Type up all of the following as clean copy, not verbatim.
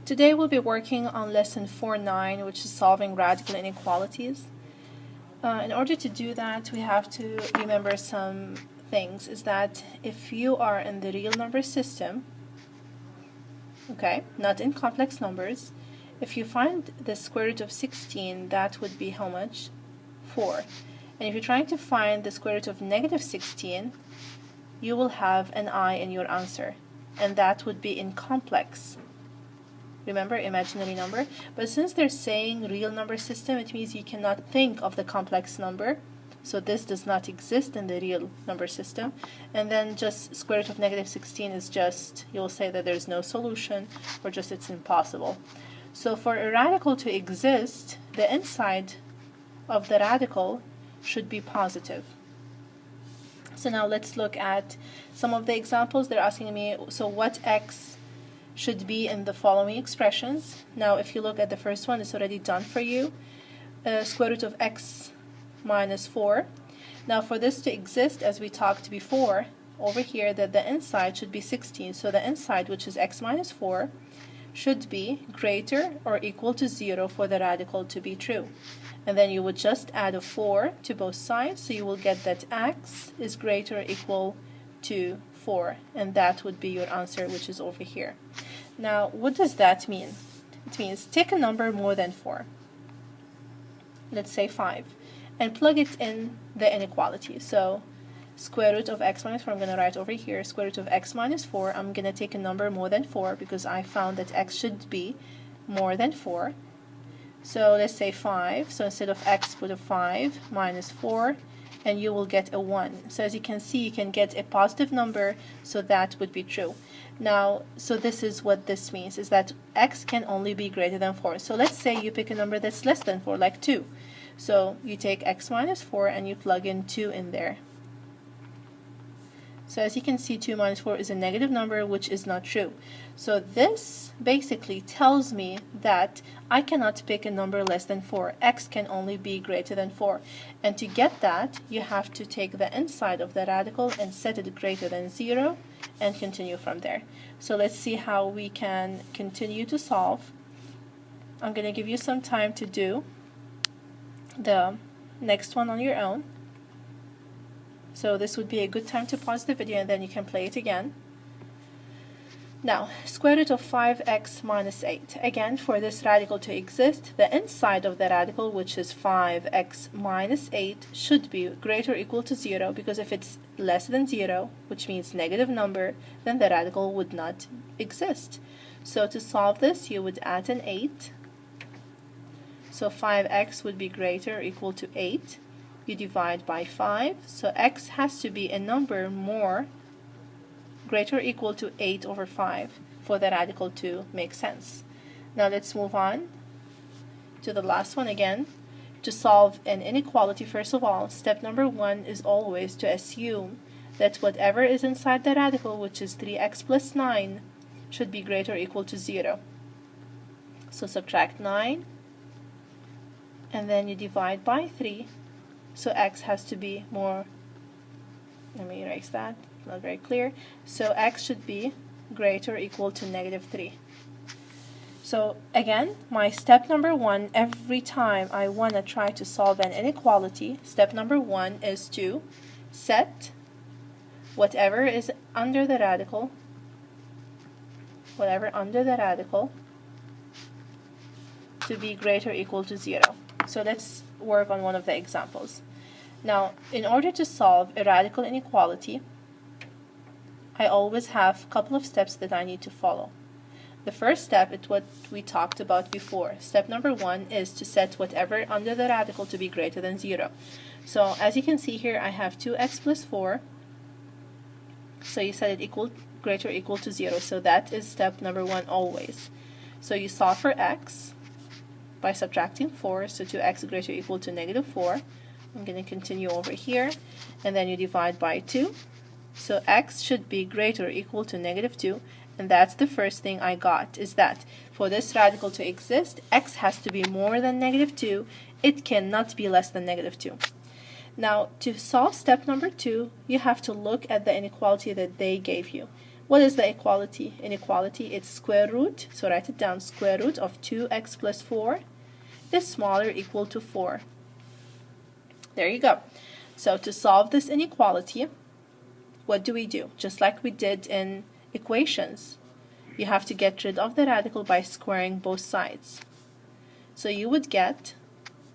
Today we'll be working on lesson 4.9, which is solving radical inequalities. In order to do that, we have to remember some things. Is that if you are in the real number system, okay, not in complex numbers, if you find the square root of 16, that would be how much? 4. And if you're trying to find the square root of negative 16, you will have an I in your answer, and that would be in complex. Remember, imaginary number. But since they're saying real number system, it means you cannot think of the complex number. So this does not exist in the real number system. And then just square root of negative 16 is just, you'll say that there's no solution, or just it's impossible. So for a radical to exist, the inside of the radical should be positive. So now let's look at some of the examples. They're asking me, so what x should be in the following expressions? Now if you look at the first one, it's already done for you. Square root of x minus 4. Now for this to exist, as we talked before, over here that the inside should be 16. So the inside, which is x minus 4, should be greater or equal to 0 for the radical to be true. And then you would just add a 4 to both sides, so you will get that x is greater or equal to 4, and that would be your answer, which is over here. Now, what does that mean? It means take a number more than 4, let's say 5, and plug it in the inequality. So square root of x minus 4, I'm going to write over here, square root of x minus 4, I'm going to take a number more than 4 because I found that x should be more than 4. So let's say 5, so instead of x put a 5 minus 4, and you will get a 1. So as you can see, you can get a positive number, so that would be true. Now, so this is what this means, is that x can only be greater than 4. So let's say you pick a number that's less than 4, like 2. So you take x minus 4 and you plug in 2 in there. So as you can see, 2 minus 4 is a negative number, which is not true. So this basically tells me that I cannot pick a number less than 4. X can only be greater than 4. And to get that, you have to take the inside of the radical and set it greater than 0 and continue from there. So let's see how we can continue to solve. I'm going to give you some time to do the next one on your own. So this would be a good time to pause the video and then you can play it again. Now, square root of 5x minus 8. Again, for this radical to exist, the inside of the radical, which is 5x minus 8, should be greater or equal to 0, because if it's less than 0, which means negative number, then the radical would not exist. So to solve this, you would add an 8. So 5x would be greater or equal to 8. You divide by 5, so x has to be a number more greater or equal to 8 over 5 for the radical to make sense. Now let's move on to the last one again. To solve an inequality, first of all, step number 1 is always to assume that whatever is inside the radical, which is 3x plus 9, should be greater or equal to 0. So subtract 9, and then you divide by 3. So x has to be more, let me erase that, not very clear. So x should be greater or equal to negative 3. So again, my step number 1, every time I want to try to solve an inequality, step number 1 is to set whatever is under the radical, to be greater or equal to 0. So let's work on one of the examples. Now, in order to solve a radical inequality, I always have a couple of steps that I need to follow. The first step is what we talked about before. Step number 1 is to set whatever under the radical to be greater than 0. So as you can see here, I have 2x plus 4. So you set it greater or equal to 0. So that is step number 1 always. So you solve for x by subtracting 4, so 2x greater or equal to negative 4. I'm going to continue over here, and then you divide by 2. So x should be greater or equal to negative 2, and that's the first thing I got, is that for this radical to exist, x has to be more than negative 2. It cannot be less than negative 2. Now, to solve step number 2, you have to look at the inequality that they gave you. What is the equality? Inequality, it's square root, so write it down, square root of 2x plus 4 is smaller or equal to 4. There you go. So to solve this inequality, what do we do? Just like we did in equations, you have to get rid of the radical by squaring both sides. So you would get,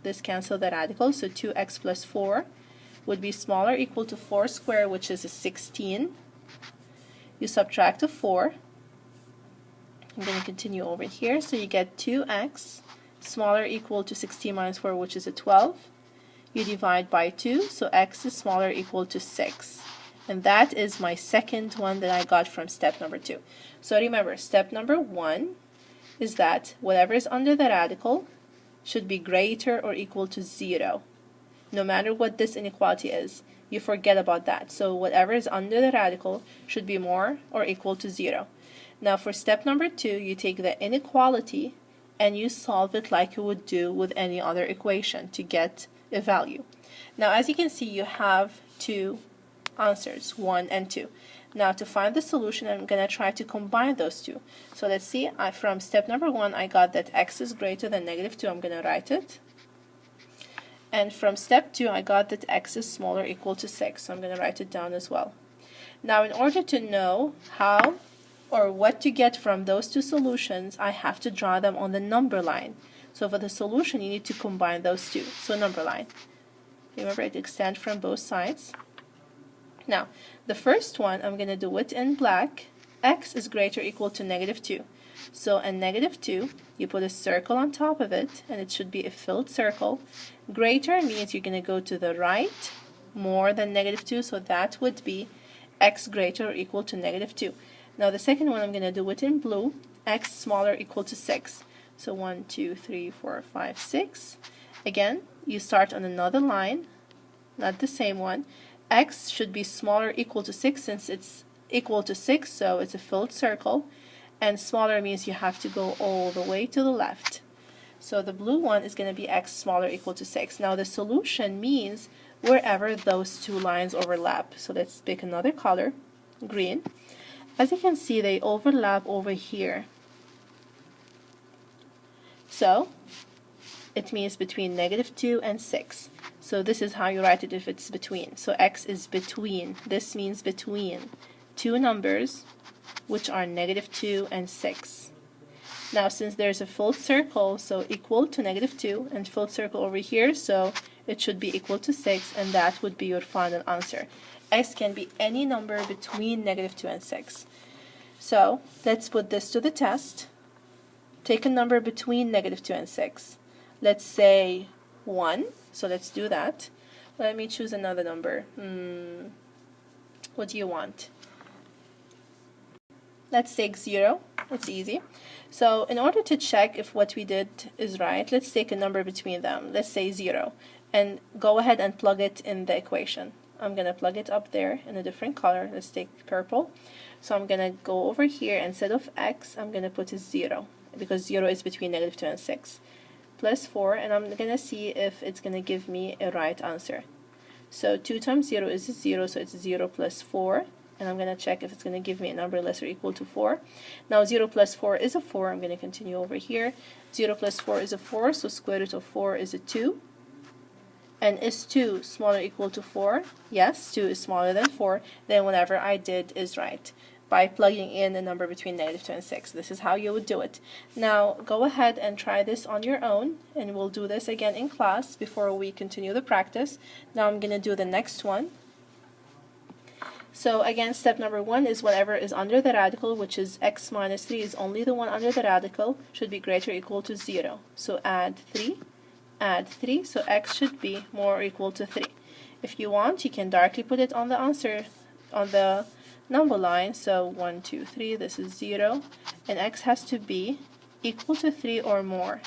this cancel the radical, so 2x plus 4 would be smaller or equal to 4 squared, which is a 16. You subtract a 4. I'm going to continue over here, so you get 2x smaller or equal to 16 minus 4, which is a 12. You divide by 2, so x is smaller or equal to 6. And that is my second one that I got from step number 2. So remember, step number 1 is that whatever is under the radical should be greater or equal to 0. No matter what this inequality is, you forget about that. So whatever is under the radical should be more or equal to 0. Now for step number 2, you take the inequality and you solve it like you would do with any other equation to get a value. Now as you can see, you have two answers, 1 and 2. Now to find the solution, I'm going to try to combine those two. So let's see, from step number 1 I got that x is greater than negative 2. I'm going to write it. And from step 2 I got that x is smaller or equal to 6. So I'm going to write it down as well. Now in order to know how or what to get from those two solutions, I have to draw them on the number line. So for the solution you need to combine those two. So number line. Remember, it extends from both sides. Now, the first one, I'm going to do it in black. X is greater or equal to negative 2. So in negative 2, you put a circle on top of it, and it should be a filled circle. Greater means you're going to go to the right more than negative 2, so that would be x greater or equal to negative 2. Now the second one, I'm going to do it in blue. X smaller or equal to 6. So 1, 2, 3, 4, 5, 6. Again, you start on another line, not the same one. X should be smaller or equal to 6 since it's equal to 6, so it's a filled circle. And smaller means you have to go all the way to the left. So the blue one is going to be x smaller or equal to 6. Now the solution means wherever those two lines overlap. So let's pick another color, green. As you can see, they overlap over here. So it means between negative 2 and 6. So this is how you write it if it's between. So x is between. This means between two numbers which are negative 2 and 6. Now since there's a filled circle, so equal to negative 2, and filled circle over here, so it should be equal to 6, and that would be your final answer. X can be any number between negative 2 and 6. So let's put this to the test. Take a number between negative 2 and 6. Let's say 1, so let's do that. Let me choose another number. What do you want? Let's take 0. It's easy. So in order to check if what we did is right, let's take a number between them. Let's say 0. And go ahead and plug it in the equation. I'm going to plug it up there in a different color. Let's take purple. So I'm going to go over here. Instead of x, I'm going to put a 0. Because 0 is between negative 2 and 6. Plus 4, and I'm going to see if it's going to give me a right answer. So 2 times 0 is 0, so it's 0 plus 4. And I'm going to check if it's going to give me a number less or equal to 4. Now 0 plus 4 is a 4. I'm going to continue over here. 0 plus 4 is a 4, so square root of 4 is a 2. And is 2 smaller or equal to 4? Yes, 2 is smaller than 4. Then whatever I did is right by plugging in a number between negative 2 and 6. This is how you would do it. Now go ahead and try this on your own, and we'll do this again in class before we continue the practice. Now I'm going to do the next one. So again, step number 1 is whatever is under the radical, which is x minus 3 is only the one under the radical, should be greater or equal to 0. So add 3, so x should be more or equal to 3. If you want, you can directly put it on the answer, on the number line. So 1, 2, 3, this is 0, and x has to be equal to 3 or more.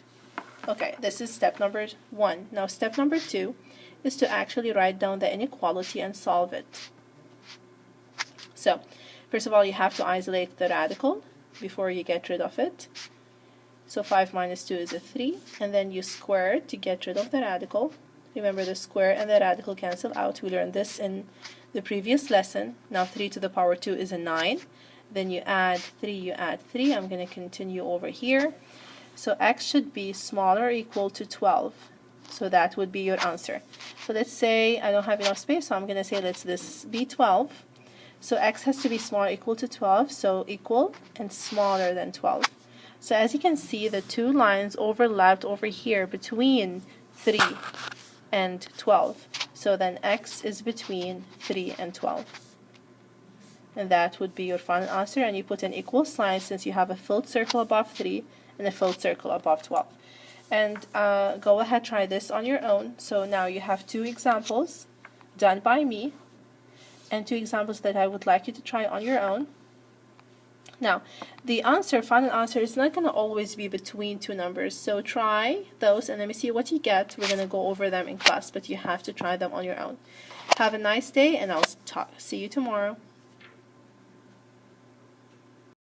Okay, this is step number 1. Now step number 2 is to actually write down the inequality and solve it. So, first of all, you have to isolate the radical before you get rid of it. So 5 minus 2 is a 3, and then you square it to get rid of the radical. Remember, the square and the radical cancel out. We learned this in the previous lesson. Now 3 to the power 2 is a 9, then you add 3, you add 3. I'm going to continue over here. So x should be smaller or equal to 12. So that would be your answer. So let's say I don't have enough space, so I'm going to say let's this be 12. So x has to be smaller or equal to 12, so equal and smaller than 12. So as you can see, the two lines overlapped over here between 3 and 12. So then x is between 3 and 12. And that would be your final answer, and you put an equal sign since you have a filled circle above 3 and a filled circle above 12. And go ahead, try this on your own. So now you have 2 examples done by me and 2 examples that I would like you to try on your own. Now, the answer, final answer, is not going to always be between 2 numbers. So try those and let me see what you get. We're going to go over them in class, but you have to try them on your own. Have a nice day, and I'll see you tomorrow.